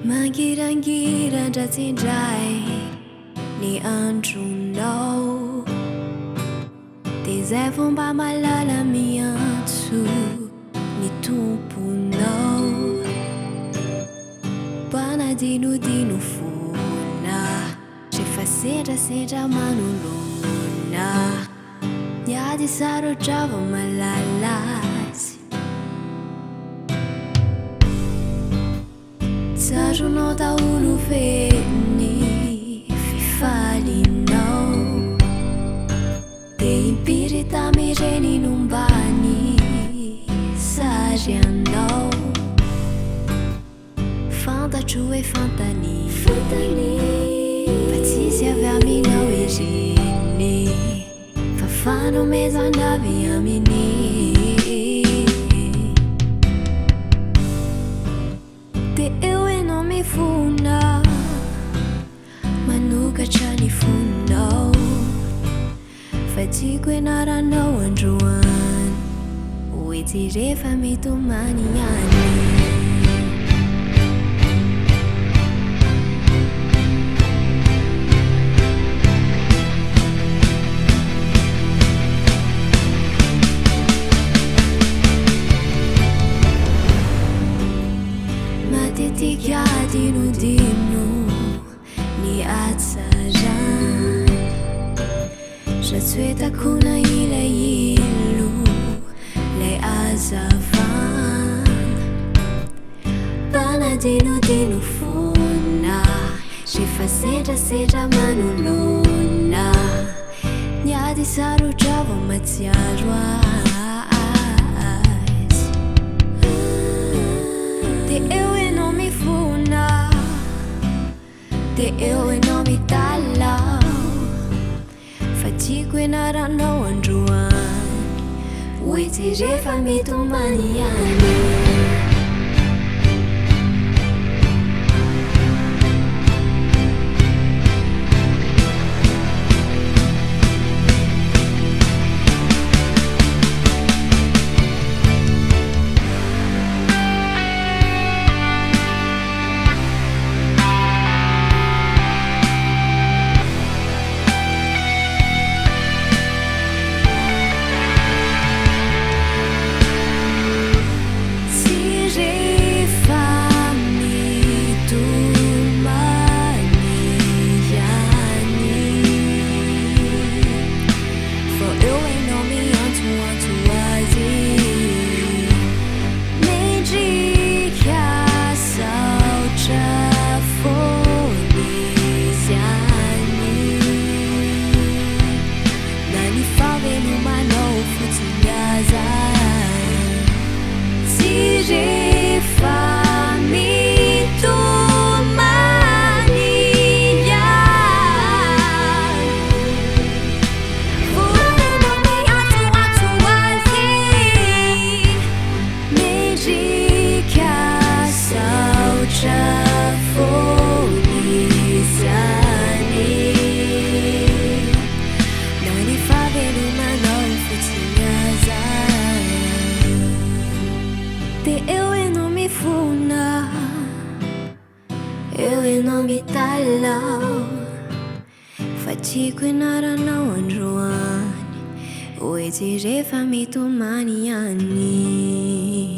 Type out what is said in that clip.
Mangirangiran-dratsy indray ny andronao, dia izay fomba mahalala miantso ny Tomponao. Mpanadinodino foana, rehefa sendrasendra manoloana, niady sarotra vao mahalala azy. Tsaroanao daholo feny fifalianao, dia impiry tamin'ireny nombany saroanao. Fantatro hoe fantany, fa tsisy avy aminao ireny, fa fanomezana avy aminy. Dia eo ianao mifona, manokatra ny fonao, fa tiako ianaranao androany, hoe tsy rehefa mitomany ihany. Mpanadinodino ny atsarany, ratsy hoe takona ilay ilo lay azavana. Mpanadinodino foana, rehefa sendrasendra manoloana, niady sarotra vao matsiaro azy. Dia eo ianao mifona, dia eo ianao mitalao, fa tiako ianaranao androany, hoe tsy rehefa mitomany ihany. Eu ianao mitalao, fa tiako ianaranao androany, hoe tsy rehefa mitomany ihany.